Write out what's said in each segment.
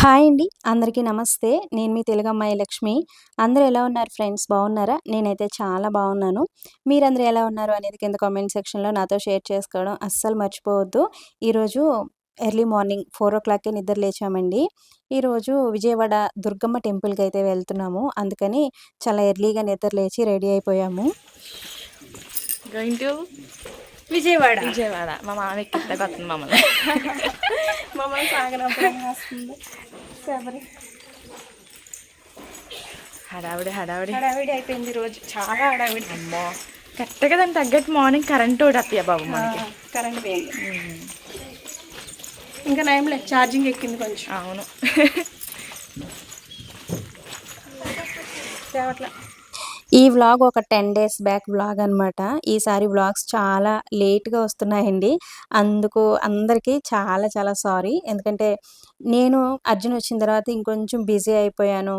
Hi అండి. అందరికీ నమస్తే. నేను మీ తెలుగమ్మాయి లక్ష్మి. అందరూ ఎలా ఉన్నారు ఫ్రెండ్స్? బాగున్నారా? నేనైతే చాలా బాగున్నాను. మీరందరూ ఎలా ఉన్నారు అనేది కింద కామెంట్ సెక్షన్‌లో నాతో షేర్ చేసుకోవడం అస్సలు మర్చిపోవద్దు. ఈరోజు ఎర్లీ మార్నింగ్ 4:00కే నిద్ర లేచామండి. ఈరోజు విజయవాడ దుర్గమ్మ టెంపుల్‌కైతే వెళ్తున్నాము. అందుకని చాలా ఎర్లీగా నిద్ర లేచి రెడీ అయిపోయాము. Going to Vijayawada Vijayawada. మా మామ ఎక్కిత్తకొస్తుంది మమ్మల్ని. మమ్మల్ని సాగనంపడం వస్తుంది. హడావిడి హడావిడి హడావిడి అయిపోయింది రోజు, చాలా హడావిడి. అమ్మో కరెక్ట్గా దానికి తగ్గట్టు మార్నింగ్ కరెంట్ ఒకటి వస్తాయా బాబు మనకి. కరెంట్ పోయింది. ఇంకా నయంలే, ఛార్జింగ్ ఎక్కింది కొంచెం. అవును. తేవట్లా. ఈ వ్లాగ్ ఒక 10 డేస్ బ్యాక్ వ్లాగ్ అనమాట. ఈసారి వ్లాగ్స్ చాలా లేట్‌గా వస్తున్నాయండి. అందుకు అందరికీ చాలా చాలా సారీ. ఎందుకంటే నేను అర్జున్ వచ్చిన తర్వాత ఇంకొంచెం బిజీ అయిపోయాను.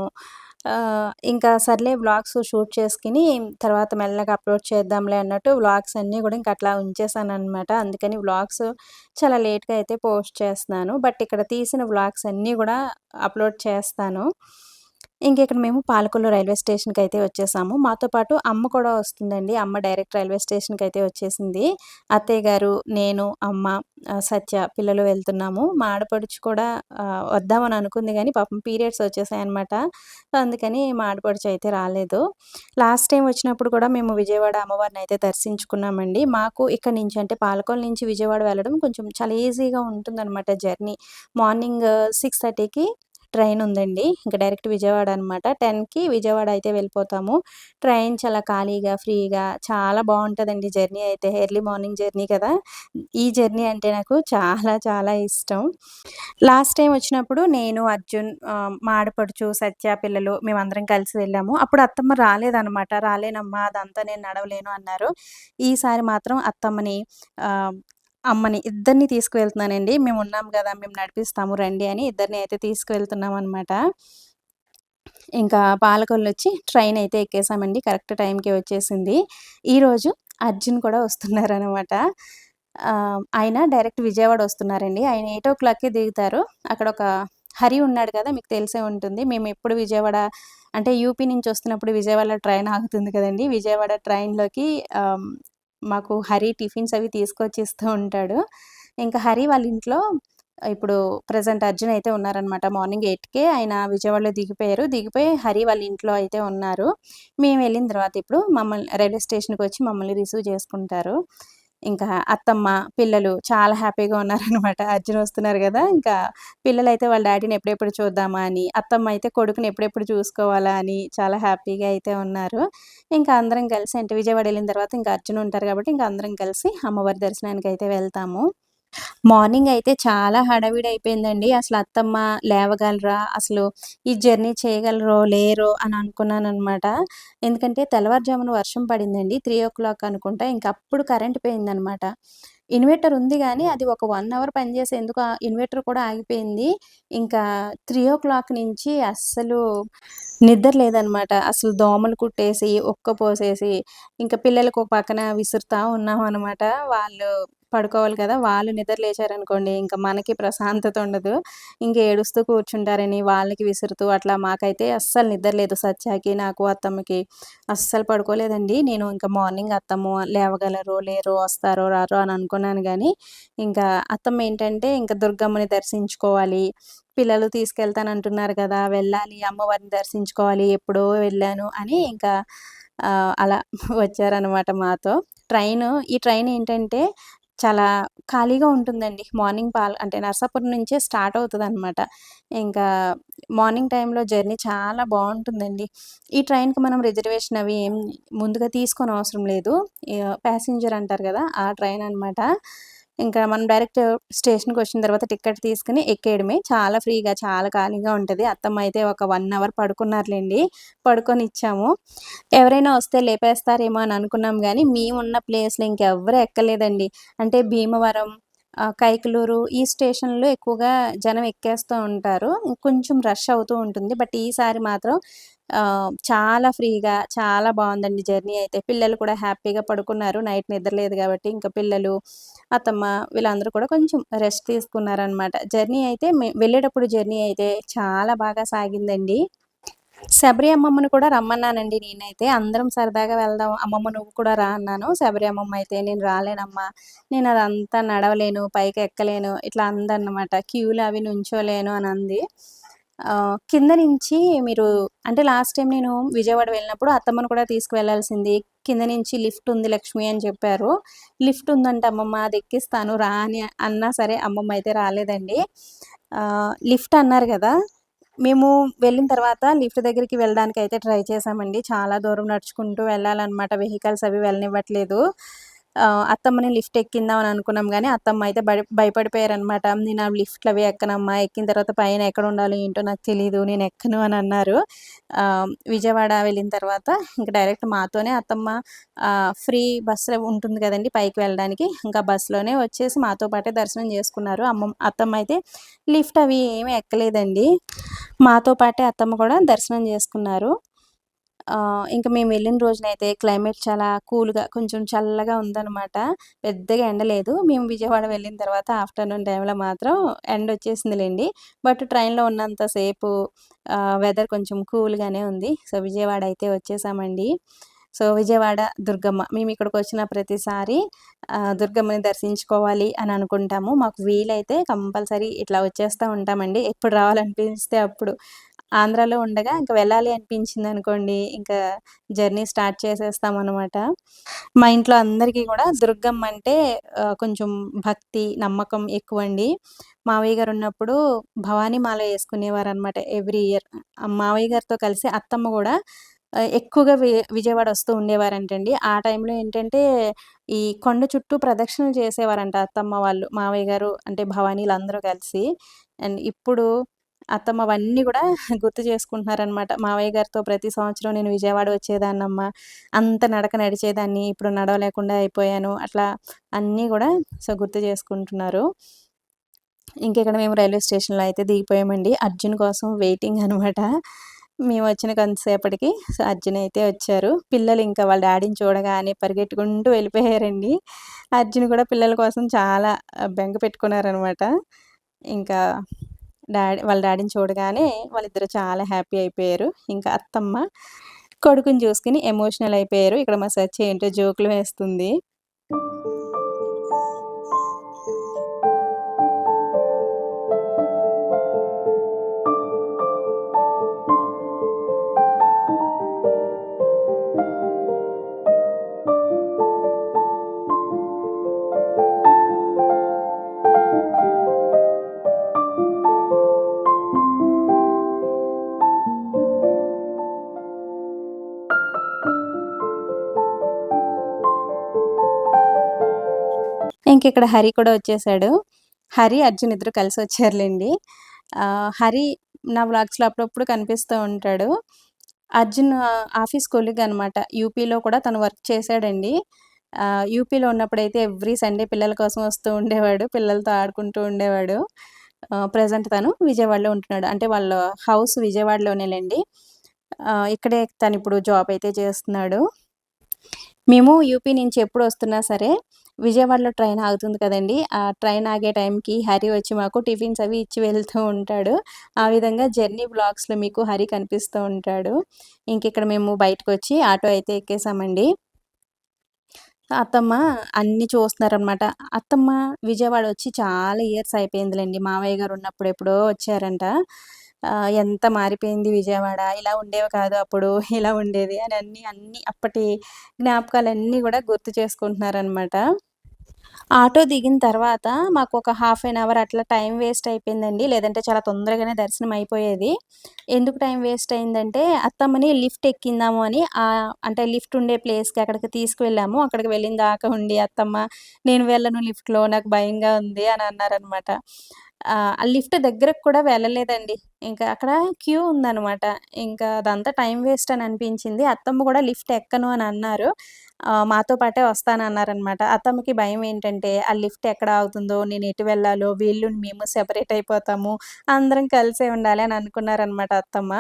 ఇంకా సర్లే వ్లాగ్స్ షూట్ చేసుకొని తర్వాత మెల్లగా అప్లోడ్ చేద్దాంలే అన్నట్టు వ్లాగ్స్ అన్నీ కూడా ఇంక అట్లా ఉంచేసాననమాట. అందుకని వ్లాగ్స్ చాలా లేట్‌గా అయితే పోస్ట్ చేస్తున్నాను. బట్ ఇక్కడ తీసిన వ్లాగ్స్ అన్నీ కూడా అప్లోడ్ చేస్తాను. ఇక్కడ మేము పాలకొల్లు రైల్వే స్టేషన్‌కైతే వచ్చేసాము. మాతో పాటు అమ్మ కూడా వస్తుందండి. అమ్మ డైరెక్ట్ రైల్వే స్టేషన్‌కైతే వచ్చేసింది. అత్తయ్య గారు, నేను, అమ్మ, సత్య పిల్లలు వెళ్తున్నాము. మా ఆడపడుచు కూడా వద్దామని అనుకుంది గానీ పాపం పీరియడ్స్ వచ్చేసాయన్నమాట. సో, అందుకని మా ఆడపడుచు అయితే రాలేదు. లాస్ట్ టైం వచ్చినప్పుడు కూడా మేము విజయవాడ అమ్మవారిని అయితే దర్శించుకున్నామండి. మాకు ఇక్కడి నుంచి అంటే పాలకొల్లు నుంచి విజయవాడ వెళ్ళడం కొంచెం చాలా ఈజీగా ఉంటుందన్నమాట జర్నీ. మార్నింగ్ 6:30కి ట్రైన్ ఉందండి. ఇంకా డైరెక్ట్ విజయవాడ అనమాట. 10కి విజయవాడ అయితే వెళ్ళిపోతాము. ట్రైన్ చాలా ఖాళీగా, ఫ్రీగా చాలా బావుంటదండి జర్నీ అయితే. ఎర్లీ మార్నింగ్ జర్నీ కదా! ఈ జర్నీ అంటే నాకు చాలా చాలా ఇష్టం. లాస్ట్ టైం వచ్చినప్పుడు నేను, అర్జున్, మా ఆడపడుచు, సత్య పిల్లలు మేమందరం కలిసి వెళ్ళాము. అప్పుడు అత్తమ్మ రాలేదనమాట. "రాలేనమ్మా అదంతా నేను నడవలేను" అన్నారు. ఈసారి మాత్రం అత్తమ్మని, అమ్మని ఇద్దరిని తీసుకువెళ్తున్నానండి. మేమున్నాం గదా! మేము నడిపిస్తాము రండి అని ఇద్దరిని అయితే తీసుకువెళ్తున్నామనమాట. ఇంకా పాలకొల్లొచ్చి ట్రైన్ అయితే ఎక్కేసామండి. కరెక్ట్ టైంకే వచ్చేసింది. ఈరోజు అర్జున్ కూడా వస్తున్నారనమాట. ఆయన డైరెక్ట్ విజయవాడ వస్తున్నారండి. ఆయన 8:00కే దిగుతారు. అక్కడ ఒక హరి ఉన్నాడు కదా! మీకు తెలిసే ఉంటుంది. మేమెప్పుడు విజయవాడ అంటే యూపీ నుంచి వస్తున్నప్పుడు విజయవాడలో ట్రైన్ ఆగుతుంది కదండీ! విజయవాడ ట్రైన్‌లోకి మాకు హరి టిఫిన్స్ అవి తీసుకొచ్చి ఇస్తూ ఉంటాడు. ఇంకా హరి వాళ్ళ ఇంట్లో ఇప్పుడు ప్రెజెంట్ అర్జున్ అయితే ఉన్నారనమాట. మార్నింగ్ 8కే ఆయన విజయవాడలో దిగిపోయారు. దిగిపోయి హరి వాళ్ళ ఇంట్లో అయితే ఉన్నారు. మేము వెళ్ళిన తర్వాత ఇప్పుడు మమ్మల్ని రైల్వే స్టేషన్‌కొచ్చి మమ్మల్ని రిసీవ్ చేసుకుంటారు. ఇంకా అత్తమ్మ, పిల్లలు చాలా హ్యాపీగా ఉన్నారనమాట. అర్జున్ వస్తున్నారు గదా! ఇంకా పిల్లలైతే వాళ్ళ డ్యాడీని ఎప్పుడెప్పుడు చూద్దామా అని, అత్తమ్మ అయితే కొడుకుని ఎప్పుడెప్పుడు చూసుకోవాలా అని చాలా హ్యాపీగా అయితే ఉన్నారు. ఇంకా అందరం కలిసి అంటే విజయవాడ వెళ్ళిన తర్వాత ఇంకా అర్జున్ ఉంటారు కాబట్టి ఇంకా అందరం కలిసి అమ్మవారి దర్శనానికైతే వెళ్తాము. మార్నింగ్ అయితే చాలా హడావిడి అయిపోయిందండి. అసలు అత్తమ్మ లేవగలరా? అసలు ఈ జర్నీ చేయగలరో, లేరో అని అనుకున్నాననమాట. ఎందుకంటే తెల్లవారుజామున వర్షం పడిందండి. 3:00 అనుకుంటా. ఇంక అప్పుడు కరెంట్ పోయిందనమాట. ఇన్వర్టర్ ఉంది గానీ, అది ఒక 1 అవర్ పనిచేసి ఎందుకో ఆ ఇన్వర్టర్ కూడా ఆగిపోయింది. ఇంకా 3:00 నుంచి అస్సలు నిద్ర లేదనమాట. అసలు దోమలు కుట్టేసి, ఉక్కపోసేసి, ఇంక పిల్లలకి ఒక పక్కన విసురుతా ఉన్నామనమాట. వాళ్ళు పడుకోవాలి కదా! వాళ్ళు నిద్ర లేచారనుకోండి, ఇంక మనకి ప్రశాంతత ఉండదు. ఇంక ఏడుస్తూ కూర్చుంటారని వాళ్ళకి విసురుతూ అట్లా మాకైతే అస్సలు నిద్ర లేదు. సత్యాకి, నాకు, అత్తమ్మకి అస్సలు పడుకోలేదండి. నేను ఇంక మార్నింగ్ అత్తమ్మ లేవగలరో, లేరో, వస్తారో, రారో అని అనుకున్నాను గానీ, ఇంకా అత్తమ్మ ఏంటంటే ఇంక దుర్గమ్మని దర్శించుకోవాలి. పిల్లలు తీసుకెళ్తానంటున్నారు కదా! వెళ్ళాలి, అమ్మవారిని దర్శించుకోవాలి. ఎప్పుడో వెళ్ళాను అని ఇంకా అలా వచ్చారనమాట మాతో. ఈ ట్రైన్ ఏంటంటే చాలా ఖాళీగా ఉంటుందండి. మార్నింగ్ అంటే నరసాపురం నుంచే స్టార్ట్ అవుతదనమాట. ఇంకా మార్నింగ్ టైంలో జర్నీ చాలా బావుంటుందండి. ఈ ట్రైన్‌కి మనం రిజర్వేషన్ అవి ఏం ముందుగా తీసుకోనవసరం లేదు. ప్యాసింజర్ అంటారు గదా! ఆ ట్రైన్ అనమాట. ఇంకా మనం డైరెక్ట్ స్టేషన్‌కొచ్చిన తర్వాత టికెట్ తీసుకొని ఎక్కేయడమే. చాలా ఫ్రీగా, చాలా ఖాళీగా ఉంటది. అత్తమ్మ అయితే ఒక 1 అవర్ పడుకున్నారులెండి. పడుకొనిచ్చాము. ఎవరైనా వస్తే లేపేస్తారేమో అని అనుకున్నాం గానీ, మేమున్న ప్లేస్‌లో ఇంకెవ్వరు ఎక్కలేదండి. అంటే భీమవరం, కైకలూరు ఈ స్టేషన్‌లో ఎక్కువగా జనం ఎక్కేస్తూ ఉంటారు. కొంచెం రష్ అవుతూ ఉంటుంది. బట్ ఈసారి మాత్రం చాలా ఫ్రీగా చాలా బావుందండి జర్నీ అయితే. పిల్లలు కూడా హ్యాపీగా పడుకున్నారు. నైట్ నిద్ర లేదు గాబట్టి, ఇంకా పిల్లలు, అత్తమ్మ వీళ్ళందరూ కూడా కొంచెం రెస్ట్ తీసుకున్నారనమాట. జర్నీ అయితే వెళ్ళేటప్పుడు జర్నీ అయితే చాలా బాగా సాగిందండి. శబరి అమ్మమ్మని కూడా రమ్మన్నానండి నేనైతే. అందరం సరదాగా వెళ్దాం అమ్మమ్మ నువ్వు కూడా రా అన్నాను. శబరి అమ్మమ్మ అయితే నేను రాలేనమ్మా. నేను అదంతా నడవలేను, పైకి ఎక్కలేను ఇట్లా అందన్నమాట. క్యూలో అవి నుంచోలేను అని అంది. కింద నుంచి మీరు అంటే లాస్ట్ టైమ్ నేను విజయవాడ వెళ్ళినప్పుడు అత్తమ్మను కూడా తీసుకువెళ్ళాల్సింది. కింద నుంచి లిఫ్ట్ ఉంది లక్ష్మి అని చెప్పారు. లిఫ్ట్ ఉందంట అమ్మమ్మ అది ఎక్కిస్తాను రా అని అన్నా సరే అమ్మమ్మ అయితే రాలేదండి. లిఫ్ట్ అన్నారు గదా! మేము వెళ్ళిన తర్వాత లిఫ్ట్ దగ్గరికి వెళ్ళడానికైతే ట్రై చేశామండి. చాలా దూరం నడుచుకుంటూ వెళ్ళాలనమాట. వెహికల్స్ అవి వెళ్ళనివ్వట్లేదు. అత్తమ్మని లిఫ్ట్ ఎక్కిందాం అని అనుకున్నాం గానీ, అత్తమ్మ అయితే భయపడిపోయారనమాట. నేను ఆ లిఫ్ట్‌లు అవి ఎక్కనమ్మా. ఎక్కిన తర్వాత పైన ఎక్కడుండాలో ఏంటో నాకు తెలీదు. నేను ఎక్కను అని అన్నారు. విజయవాడ వెళ్ళిన తర్వాత ఇంక డైరెక్ట్ మాతోనే అత్తమ్మ ఫ్రీ బస్సు ఉంటుంది కదండీ పైకి వెళ్ళడానికి. ఇంకా బస్సులోనే వచ్చేసి మాతో పాటే దర్శనం చేసుకున్నారు. అత్తమ్మ అయితే లిఫ్ట్ అవి ఏమి ఎక్కలేదండి. మాతో పాటే అత్తమ్మ కూడా దర్శనం చేసుకున్నారు. ఇంక మేము వెళ్ళిన రోజునైతే క్లైమేట్ చాలా కూల్‌గా కొంచెం చల్లగా ఉందనమాట. పెద్దగా ఎండ లేదు. మేము విజయవాడ వెళ్ళిన తర్వాత ఆఫ్టర్‌నూన్ టైంలో మాత్రం ఎండొచ్చేసిందిలెండి. బట్ ట్రైన్‌లో ఉన్నంత సేపు వెదర్ కొంచెం కూల్‌గానే ఉంది. సో, విజయవాడ అయితే వచ్చేసామండి. సో, విజయవాడ దుర్గమ్మ మేమిక్కడికొచ్చిన ప్రతిసారి దుర్గమ్మని దర్శించుకోవాలి అని అనుకుంటాము. మాకు వీలైతే కంపల్సరీ ఇట్లా వచ్చేస్తా ఉంటామండి. ఎప్పుడు రావాలనిపిస్తే అప్పుడు. ఆంధ్రాలో ఉండగా ఇంక వెళ్ళాలి అనిపించిందనుకోండి, ఇంకా జర్నీ స్టార్ట్ చేసేస్తామనమాట. మా ఇంట్లో అందరికీ గూడా దుర్గమ్మంటే కొంచెం భక్తి, నమ్మకం ఎక్కువండి. మావయ్య గారున్నప్పుడు భవానీ మాల యేసుకునేవారనమాట ఎవ్రీ ఇయర్. మావయ్య గారితో కలిసి అత్తమ్మ గూడా ఎక్కువగా విజయవాడ వస్తూ ఉండేవారంటండి. ఆ టైంలో ఏంటంటే, ఈ కొండ చుట్టూ ప్రదక్షిణలు చేసేవారంట అత్తమ్మ వాళ్ళు, మావయ్య గారు అంటే భవానీలందరూ కలిసి. అండ్ ఇప్పుడు అత్తమ్మ అవన్నీ గూడా గుర్తు చేసుకుంటున్నారనమాట. మావయ్య గారితో ప్రతి సంవత్సరం నేను విజయవాడ వచ్చేదాన్నమ్మా. అంత నడక నడిచేదాన్ని. ఇప్పుడు నడవలేకుండా అయిపోయాను. అట్లా అన్నీ గూడా గుర్తు చేసుకుంటున్నారు. ఇంకిక్కడ మేము రైల్వే స్టేషన్‌లో అయితే దిగిపోయామండి. అర్జున్ కోసం వెయిటింగ్ అనమాట. మేమొచ్చిన కొంతసేపటికి అర్జున్ అయితే వచ్చారు. పిల్లలు ఇంకా వాళ్ళ డ్యాడీని చూడగానే పరిగెట్టుకుంటూ వెళ్ళిపోయారండి. అర్జున్ కూడా పిల్లల కోసం చాలా బెంగ పెట్టుకున్నారనమాట. ఇంకా వాళ్ళ డ్యాడీని చూడగానే వాళ్ళిద్దరూ చాలా హ్యాపీ అయిపోయారు. ఇంకా అత్తమ్మ కొడుకుని చూసుకొని ఎమోషనల్ అయిపోయారు. ఇక్కడ మా సచ్చి ఏంటో జోకులు వేస్తుంది. ఇంకిక్కడ హరి కూడా వచ్చేసాడు. హరి, అర్జున్ ఇద్దరు కలిసొచ్చారులెండి. హరి నా వ్లాగ్స్‌లో అప్పుడప్పుడు కనిపిస్తూ ఉంటాడు. అర్జున్ ఆఫీస్ కొలీగ్ అనమాట. యూపీలో కూడా తను వర్క్ చేశాడండి. యూపీలో ఉన్నప్పుడైతే ఎవ్రీ సండే పిల్లల కోసం వస్తూ ఉండేవాడు. పిల్లలతో ఆడుకుంటూ ఉండేవాడు. ప్రెజెంట్ తను విజయవాడలో ఉంటున్నాడు. అంటే వాళ్ళ హౌస్ విజయవాడలోనేలెండి. ఇక్కడే తనిప్పుడు జాబ్ అయితే చేస్తున్నాడు. మేము యూపీ నుంచి ఎప్పుడొస్తున్నా సరే, విజయవాడలో ట్రైన్ ఆగుతుంది కదండీ! ఆ ట్రైన్ ఆగే టైంకి హరి వచ్చి మాకు టిఫిన్స్ అవి ఇచ్చి వెళ్తూ ఉంటాడు. ఆ విధంగా జర్నీ వ్లాగ్స్‌లో మీకు హరి కనిపిస్తూ ఉంటాడు. ఇంకిక్కడ మేము బయటకొచ్చి ఆటో అయితే ఎక్కేసామండి. అత్తమ్మ అన్నీ చూస్తున్నారనమాట. అత్తమ్మ విజయవాడ వచ్చి చాలా ఇయర్స్ అయిపోయిందిలెండి. మావయ్య గారు ఉన్నప్పుడు ఎప్పుడో వచ్చారంట. ఎంత మారిపోయింది విజయవాడ. ఇలా ఉండేవి కాదు అప్పుడు. ఇలా ఉండేది అని అన్నీ అప్పటి జ్ఞాపకాలన్నీ గూడా గుర్తు చేసుకుంటున్నారనమాట. ఆటో దిగిన తర్వాత మాకొక హాఫ్ ఎన్ అవర్ అట్లా టైం వేస్ట్ అయిపోయిందండి. లేదంటే చాలా తొందరగానే దర్శనం అయిపోయేది. ఎందుకు టైం వేస్ట్ అయిందంటే, అత్తమ్మని లిఫ్ట్ ఎక్కిందాము అని అంటే లిఫ్ట్ ఉండే ప్లేస్‌కి అక్కడికి తీసుకువెళ్ళాము. అక్కడికి వెళ్ళిన దాకా ఉండి అత్తమ్మ, "నేను వెళ్ళను లిఫ్ట్‌లో నాకు భయంగా ఉంది" అని అన్నారనమాట. ఆ లిఫ్ట్ దగ్గరకు కూడా వెళ్ళలేదండి. ఇంకా అక్కడ క్యూ ఉందనమాట. ఇంకా అదంతా టైం వేస్ట్ అని అనిపించింది. అత్తమ్మ కూడా లిఫ్ట్ ఎక్కను అని అన్నారు. మాతో పాటే వస్తానన్నారనమాట. అత్తమ్మకి భయం ఏంటంటే, ఆ లిఫ్ట్ ఎక్కడ ఆగుతుందో, నేను ఎటు వెళ్ళాలో, వీళ్ళు మేము సెపరేట్ అయిపోతాము. అందరం కలిసే ఉండాలి అని అనుకున్నారనమాట అత్తమ్మ.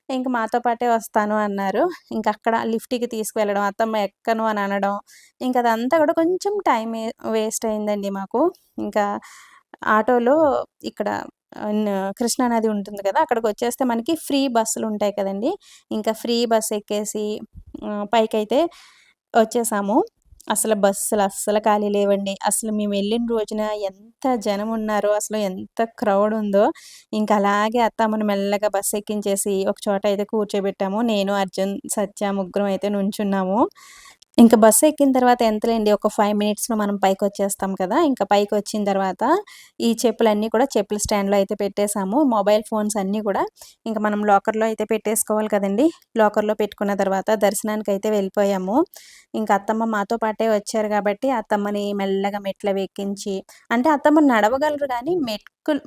ఇంక మాతో పాటే వస్తాను అన్నారు. ఇంక అక్కడ లిఫ్ట్‌కి తీసుకువెళ్ళడం, అత్తమ్మ ఎక్కను అని అనడం, ఇంక అదంతా కూడా కొంచెం టైం వేస్ట్ అయిందండి మాకు. ఇంకా ఆటోలో ఇక్కడ ఆహ్, న కృష్ణా నది ఉంటుంది కదా! అక్కడికొచ్చేస్తే మనకి ఫ్రీ బస్సులుంటాయి కదండీ! ఇంకా ఫ్రీ బస్ ఎక్కేసి పైకైతే వచ్చేసాము. అసలు బస్సులు అస్సలు ఖాళీ లేవండి. అసలు మేమెళ్ళిన రోజున ఎంత జనమున్నారో, అసలు ఎంత క్రౌడ్ ఉందో, ఇంక అలాగే అత్తమ్మని మెల్లగా బస్ ఎక్కించేసి ఒక చోట అయితే కూర్చోబెట్టాము. నేను, అర్జున్, సత్య ముగ్గురం అయితే నుంచున్నాము. ఇంక బస్సు ఎక్కిన తర్వాత ఎంతలేండి ఒక 5 మినిట్స్‌లో మనం పైకొచ్చేస్తాం కదా! ఇంక పైకొచ్చిన తర్వాత ఈ చెప్పులన్నీ కూడా చెప్పుల స్టాండ్‌లో అయితే పెట్టేసాము. మొబైల్ ఫోన్స్ అన్నీ కూడా ఇంక మనం లాకర్‌లో అయితే పెట్టేసుకోవాలి కదండీ! లాకర్‌లో పెట్టుకున్న తర్వాత దర్శనానికైతే వెళ్ళిపోయాము. ఇంక అత్తమ్మ మాతో పాటే వచ్చారు గాబట్టి అత్తమ్మని మెల్లగా మెట్లవి ఎక్కించి అంటే అత్తమ్మ నడవగలరు గానీ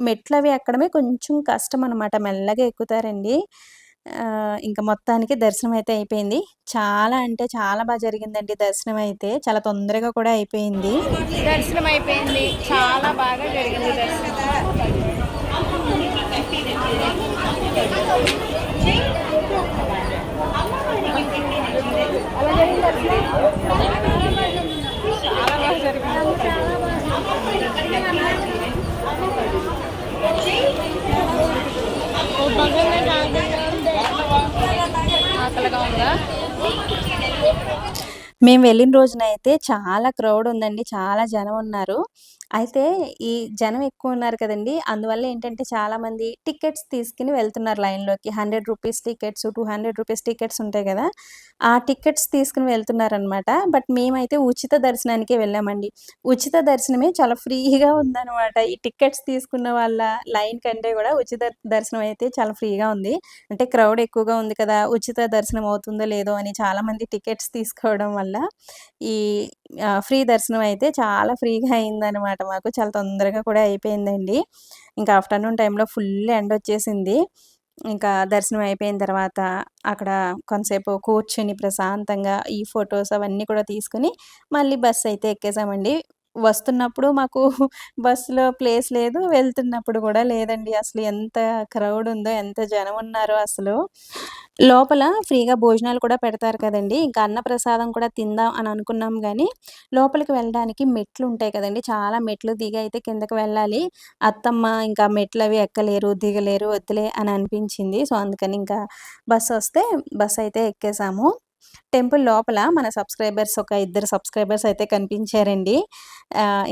మెట్లవి ఎక్కడమే కొంచెం కష్టమనమాట. మెల్లగా ఎక్కుతారండి. ఇంక మొత్తానికి దర్శనమైతే అయిపోయింది. చాలా అంటే చాలా జరిగిందండి దర్శనమైతే. చాలా తొందరగా కూడా అయిపోయింది. దర్శనం అయిపోయింది. చాలా బాగా జరిగింది దర్శనం. అలా జరిగింది దర్శనం. చాలా బాగా జరిగింది. ఆకలిగా ఉందా? మేము వెళ్ళిన రోజునైతే చాలా క్రౌడ్ ఉందండి. చాలా జనం ఉన్నారు. అయితే ఈ జనం ఎక్కువున్నారు కదండీ! అందువల్ల ఏంటంటే చాలామంది టికెట్స్ తీసుకొని వెళ్తున్నారు లైన్‌లోకి. రూ. 100 టికెట్స్, రూ. 200 టికెట్స్ ఉంటాయి గదా! ఆ టికెట్స్ తీసుకొని వెళ్తున్నారనమాట. బట్ మేమైతే ఉచిత దర్శనానికే వెళ్ళామండి. ఉచిత దర్శనమే చాలా ఫ్రీగా ఉందనమాట. ఈ టికెట్స్ తీసుకున్న వాళ్ళ లైన్ కంటే గూడా ఉచిత దర్శనం అయితే చాలా ఫ్రీగా ఉంది. అంటే క్రౌడ్ ఎక్కువగా ఉంది కదా! ఉచిత దర్శనం అవుతుందో లేదో అని చాలామంది టికెట్స్ తీసుకోవడం వల్ల ఈ ఫ్రీ దర్శనం అయితే చాలా ఫ్రీగా అయిందనమాట మాకు. చాలా తొందరగా కూడా అయిపోయిందండి. ఇంకా ఆఫ్టర్‌నూన్ టైంలో ఫుల్ ఎండొచ్చేసింది. ఇంకా దర్శనం అయిపోయిన తర్వాత అక్కడ కొంతసేపు కూర్చొని ప్రశాంతంగా ఈ ఫోటోస్ అవన్నీ కూడా తీసుకొని మళ్ళీ బస్సయితే ఎక్కేసామండి. వస్తున్నప్పుడు మాకు బస్సులో ప్లేస్ లేదు. వెళ్తున్నప్పుడు గూడా లేదండి. అసలు ఎంత క్రౌడ్ ఉందో, ఎంత జనం ఉన్నారో అసలు. లోపల ఫ్రీగా భోజనాలు కూడా పెడతారు కదండీ! ఇంకా అన్నప్రసాదం కూడా తిందాం అని అనుకున్నాం గానీ, లోపలికి వెళ్ళడానికి మెట్లుంటాయి కదండీ! చాలా మెట్లు దిగి అయితే కిందకి వెళ్ళాలి. అత్తమ్మ ఇంకా మెట్లవి ఎక్కలేరు, దిగలేరు, వద్దులే అని అనిపించింది. సో, అందుకని ఇంకా బస్సొస్తే బస్సయితే ఎక్కేసాము. టెంపుల్ లోపల మన సబ్‌స్క్రైబర్స్ ఒక ఇద్దరు సబ్‌స్క్రైబర్స్ అయితే కనిపించారండి.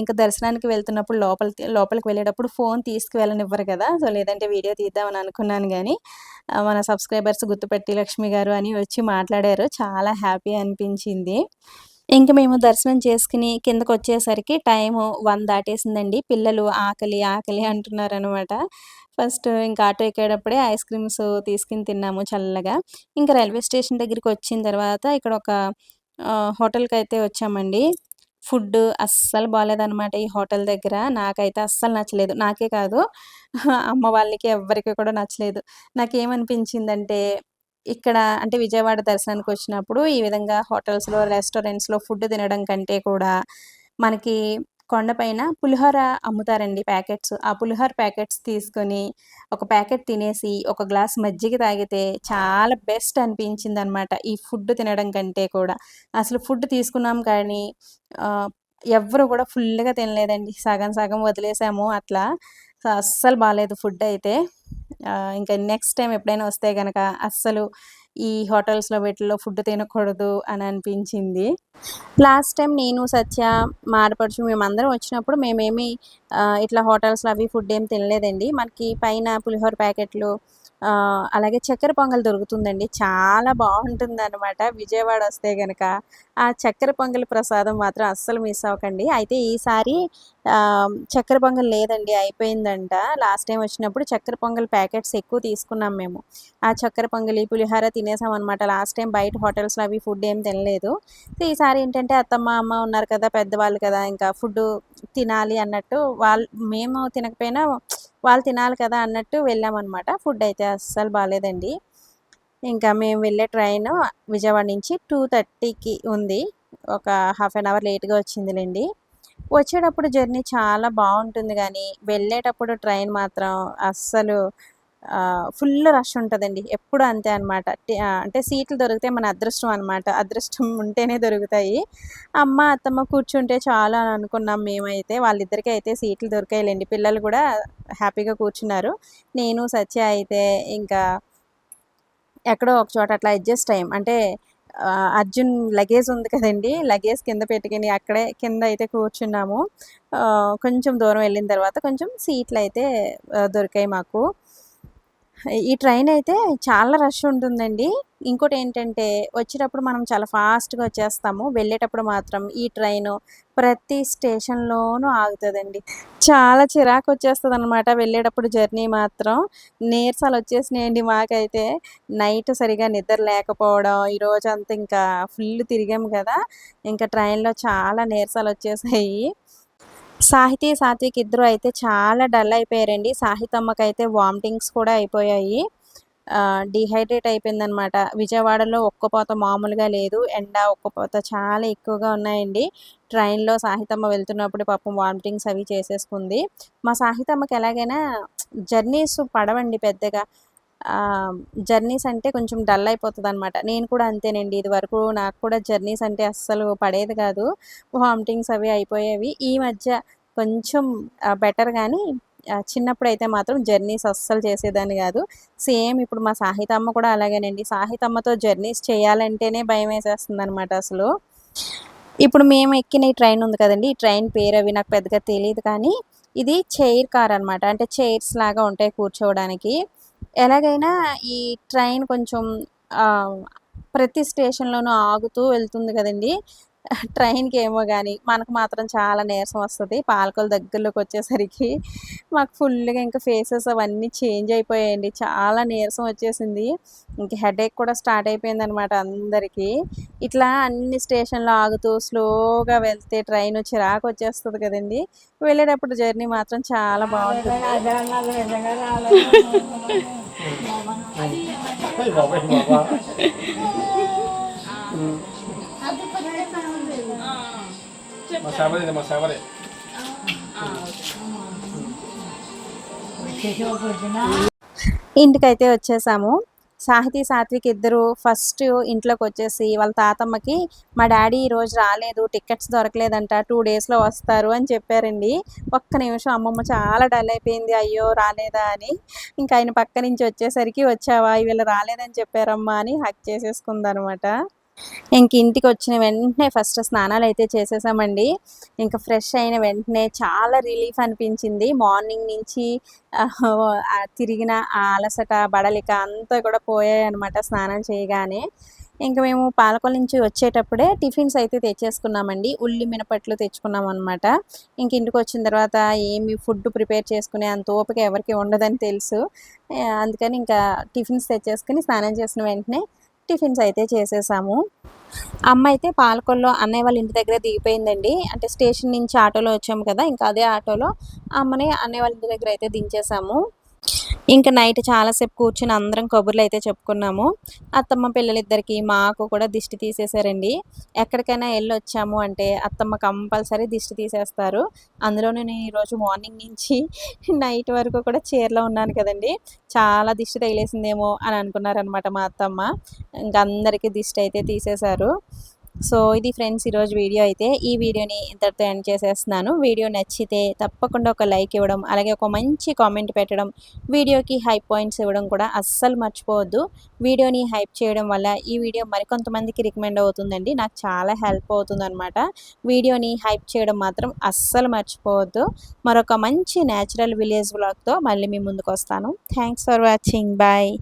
ఇంక దర్శనానికి వెళ్తున్నప్పుడు లోపలికి వెళ్ళేటప్పుడు ఫోను తీసుకువెళ్ళనివ్వరు కదా! సో, లేదంటే వీడియో తీద్దామని అనుకున్నాను గానీ, మన సబ్‌స్క్రైబర్స్ గుర్తుపట్టి లక్ష్మి గారు అని వచ్చి మాట్లాడారు. చాలా హ్యాపీ అనిపించింది. ఇంక మేము దర్శనం చేసుకొని కిందకొచ్చేసరికి టైము 1 దాటేసిందండి. పిల్లలు ఆకలి, ఆకలి అంటున్నారనమాట. ఫస్ట్ ఇంక ఆటో ఎక్కేటప్పుడే ఐస్ క్రీమ్స్ తీసుకొని తిన్నాము చల్లగా. ఇంక రైల్వే స్టేషన్ దగ్గరికొచ్చిన తర్వాత ఇక్కడ ఒక హోటల్‌కైతే వచ్చామండి. ఫుడ్డు అస్సలు బాలేదనమాట ఈ హోటల్ దగ్గర. నాకైతే అస్సలు నచ్చలేదు. నాకే కాదు అమ్మ వాళ్ళకి ఎవ్వరికి కూడా నచ్చలేదు. నాకేమనిపించిందంటే ఇక్కడ అంటే విజయవాడ దర్శనానికొచ్చినప్పుడు ఈ విధంగా హోటల్స్‌లో, రెస్టారెంట్స్‌లో ఫుడ్ తినడం కంటే కూడా మనకి కొండపైన పులిహోర అమ్ముతారండి ప్యాకెట్స్. ఆ పులిహోర ప్యాకెట్స్ తీసుకొని ఒక ప్యాకెట్ తినేసి, ఒక గ్లాస్ మజ్జిగ తాగితే చాలా బెస్ట్ అనిపించిందనమాట. ఈ ఫుడ్ తినడం కంటే కూడా. అసలు ఫుడ్ తీసుకున్నాం కానీ ఆహ్, ఎవ్వరు కూడా ఫుల్‌గా తినలేదండి. సగం సగం వదిలేసాము అట్లా. సో, అస్సలు బాలేదు ఫుడ్డయితే. ఇంకా నెక్స్ట్ టైమ్ ఎప్పుడైనా వస్తే గనక అస్సలు ఈ హోటల్స్‌లో వీటిల్లో ఫుడ్ తినకూడదు అని అనిపించింది. లాస్ట్ టైమ్ నేను, సత్య, మా ఆడపడుచు మేమందరం వచ్చినప్పుడు మేమేమి ఇట్లా హోటల్స్‌లో అవి ఫుడ్ ఏం తినలేదండి. మనకి పైన పులిహోర ప్యాకెట్లు అలాగే చక్కెర పొంగల్ దొరుకుతుందండి. చాలా బావుంటుందనమాట. విజయవాడ వస్తే గనక ఆ చక్కెర పొంగల్ ప్రసాదం మాత్రం అస్సలు మిస్ అవ్వకండి. అయితే ఈసారి చక్కెర పొంగల్ లేదండి అయిపోయిందంట. లాస్ట్ టైమ్ వచ్చినప్పుడు చక్కెర పొంగల్ ప్యాకెట్స్ ఎక్కువ తీసుకున్నాం మేము. ఆ చక్కెర పొంగలి, పులిహోర తినేసామనమాట. లాస్ట్ టైమ్ బయట హోటల్స్‌లో అవి ఫుడ్ ఏం తినలేదు. సో, ఈసారి ఏంటంటే అత్తమ్మ, అమ్మ ఉన్నారు కదా! పెద్దవాళ్ళు కదా! ఇంకా ఫుడ్డు తినాలి అన్నట్టు మేము తినకపోయినా వాళ్ళు తినాలి కదా అన్నట్టు వెళ్ళామన్నమాట. ఫుడ్ అయితే అస్సలు బాలేదండి. ఇంకా మేము వెళ్ళే ట్రైను విజయవాడ నుంచి 2:30కి ఉంది. ఒక హాఫ్ అన్ అవర్ లేట్‌గా వచ్చిందిలెండి. వచ్చేటప్పుడు జర్నీ చాలా బావుంటుంది గానీ, వెళ్ళేటప్పుడు ట్రైన్ మాత్రం అస్సలు ఫుల్ రష్ ఉంటదండి. ఎప్పుడు అంతే అనమాట. అంటే సీట్లు దొరికితే మన అదృష్టం అనమాట. అదృష్టం ఉంటేనే దొరుకుతాయి. అమ్మ, అత్తమ్మ కూర్చుంటే చాలు అని అనుకున్నాం మేమైతే. వాళ్ళిద్దరికీ అయితే సీట్లు దొరికాయిలెండి. పిల్లలు గూడా హ్యాపీగా కూర్చున్నారు. నేను, సత్య అయితే ఇంకా ఎక్కడో ఒక చోట అట్లా అడ్జస్ట్ అయ్యాం. అంటే అర్జున్ లగేజ్ ఉంది కదండీ! లగేజ్ కింద పెట్టుకొని అక్కడే కింద అయితే కూర్చున్నాము. కొంచెం దూరం వెళ్ళిన తర్వాత కొంచెం సీట్లయితే దొరికాయి మాకు. ఈ ట్రైనయితే చాలా రష్ ఉంటుందండి. ఇంకోటేంటంటే వచ్చేటప్పుడు మనం చాలా ఫాస్ట్‌గా వచ్చేస్తాము. వెళ్ళేటప్పుడు మాత్రం ఈ ట్రైను ప్రతి స్టేషన్‌లోనూ ఆగుతదండి. చాలా చిరాకొచ్చేస్తదనమాట వెళ్ళేటప్పుడు జర్నీ మాత్రం. నీరసాలొచ్చేసినాయండి మాకైతే. నైట్ సరిగ్గా నిద్ర లేకపోవడం, ఈ రోజంతా ఇంకా ఫుల్ తిరిగాం గదా! ఇంకా ట్రైన్‌లో చాలా నీరసాలొచ్చేసాయి. సాహితీ, సాత్విక్ ఇద్దరు అయితే చాలా డల్ అయిపోయారండి. సాహితమ్మకైతే వామిటింగ్స్ కూడా అయిపోయాయి. డీహైడ్రేట్ అయిపోయిందనమాట. విజయవాడలో ఉక్కపోత మామూలుగా లేదు. ఎండ, ఉక్కపోత చాలా ఎక్కువగా ఉన్నాయండి. ట్రైన్‌లో సాహితమ్మ వెళ్తున్నప్పుడు పాపం వామిటింగ్స్ అవి చేసేసుకుంది. మా సాహితమ్మకి ఎలాగైనా జర్నీస్ పడవండి పెద్దగా. జర్నీస్ అంటే కొంచెం డల్ అయిపోతదనమాట. నేను కూడా అంతేనండి. ఇదివరకు నాకు కూడా జర్నీస్ అంటే అస్సలు పడేది కాదు. వామిటింగ్స్ అవి అయిపోయేవి. ఈ మధ్య కొంచెం బెటర్ గానీ చిన్నప్పుడైతే మాత్రం జర్నీస్ అస్సలు చేసేదాన్ని గాదు. సేమ్ ఇప్పుడు మా సాహితమ్మ కూడా అలాగేనండి. సాహితమ్మతో జర్నీస్ చేయాలంటేనే భయమేసేస్తుందనమాట అసలు. ఇప్పుడు మేము ఎక్కిన ఈ ట్రైన్ ఉంది కదండీ! ఈ ట్రైన్ పేరవి నాకు పెద్దగా తెలీదు కానీ, ఇది చైర్ కార్ అనమాట. అంటే చైర్స్ లాగా ఉంటాయి కూర్చోవడానికి. ఎలాగైనా ఈ ట్రైన్ కొంచెం ఆహ్, ప్రతి స్టేషన్‌లోనూ ఆగుతూ వెళ్తుంది కదండీ! ట్రైన్‌కేమో గాని, మనకు మాత్రం చాలా నీరసం వస్తది. పాలకొల్లు దగ్గరలోకొచ్చేసరికి మాకు ఫుల్లుగా ఇంకా ఫేసెస్ అవన్నీ చేంజ్ అయిపోయాయండి. చాలా నీరసం వచ్చేసింది. ఇంక హెడేక్ కూడా స్టార్ట్ అయిపోయిందనమాట అందరికీ. ఇట్లా అన్ని స్టేషన్‌లో ఆగుతూ స్లోగా వెళ్తే ట్రైను చిరాకొచ్చేస్తది కదండీ! వెళ్ళేటప్పుడు జర్నీ మాత్రం చాలా బావుంటుంది. అయ్య బాబోయ్! బాబా! మా సేవదే మా సేవదే. ఇంటికైతే వచ్చేసాము. సాహితీ, సాత్విక్ ఇద్దరు ఫస్ట్ ఇంట్లోకొచ్చేసి వాళ్ళ తాతమ్మకి మా డ్యాడీ ఈరోజు రాలేదు. టికెట్స్ దొరకలేదంట. 2 డేస్‌లో వస్తారు అని చెప్పారండి. ఒక్క నిమిషం అమ్మమ్మ చాలా డల్ అయిపోయింది. అయ్యో! రాలేదా అని. ఇంకా ఆయన పక్క నుంచి వచ్చేసరికి వచ్చావా? ఇవాళ రాలేదని చెప్పారమ్మా అని హగ్ చేసేసుకుందనమాట. ఇంక ఇంటికొచ్చిన వెంటనే ఫస్ట్ స్నానాలయితే చేసేసామండి. ఇంక ఫ్రెష్ అయిన వెంటనే చాలా రిలీఫ్ అనిపించింది. మార్నింగ్ నుంచి తిరిగిన ఆ అలసట, బడలిక అంతా కూడా పోయాయనమాట స్నానం చేయగానే. ఇంక మేము పాలకొల్లు నుంచి వచ్చేటప్పుడే టిఫిన్స్ అయితే తెచ్చేసుకున్నామండి. ఉల్లి మినపట్లు తెచ్చుకున్నామనమాట. ఇంక ఇంటికొచ్చిన తర్వాత ఏమి ఫుడ్ ప్రిపేర్ చేసుకునే అంత ఓపిక ఎవరికీ ఉండదని తెలుసు. అందుకని ఇంకా టిఫిన్స్ తెచ్చేసుకొని స్నానం చేసిన వెంటనే టిఫిన్స్ అయితే చేసేసాము. అమ్మ అయితే పాలకొల్లో అన్నయ్య వాళ్ళ ఇంటి దగ్గర దిగిపోయిందండి. అంటే స్టేషన్ నుంచి ఆటోలో వచ్చాము కదా! ఇంకా అదే ఆటోలో అమ్మని అన్నయ్య వాళ్ళ ఇంటి దగ్గర అయితే దించేసాము. ఇంక నైట్ చాలా సేపు కూర్చొని అందరం కబుర్లయితే చెప్పుకున్నాము. అత్తమ్మ పిల్లలిద్దరికీ, మాకు కూడా దిష్టి తీసేశారండి. ఎక్కడికైనా ఎళ్ళొచ్చాము అంటే అత్తమ్మ కంపల్సరీ దిష్టి తీసేస్తారు. అందులోనూ నేను ఈరోజు మార్నింగ్ నుంచి నైట్ వరకు కూడా చీరలో ఉన్నాను కదండీ! చాలా దిష్టి తగిలేసిందేమో అని అనుకున్నారనమాట మా అత్తమ్మ. ఇంక అందరికీ దిష్టి అయితే తీసేశారు. సో, ఇది ఫ్రెండ్స్ ఈరోజు వీడియో అయితే. ఈ వీడియోని ఇంతటితో ఎండ్ చేసేస్తున్నాను. వీడియో నచ్చితే తప్పకుండా ఒక లైక్ ఇవ్వడం, అలాగే ఒక మంచి కామెంట్ పెట్టడం, వీడియోకి హైప్ పాయింట్స్ ఇవ్వడం కూడా అస్సలు మర్చిపోవద్దు. వీడియోని హైప్ చేయడం వల్ల ఈ వీడియో మరికొంతమందికి రికమెండ్ అవుతుందండి. నాకు చాలా హెల్ప్ అవుతుందనమాట. వీడియోని హైప్ చేయడం మాత్రం అస్సలు మర్చిపోవద్దు. మరొక మంచి నేచురల్ విలేజ్ వ్లాగ్‌తో మళ్ళీ మీ ముందుకొస్తాను. Thanks for watching. బాయ్.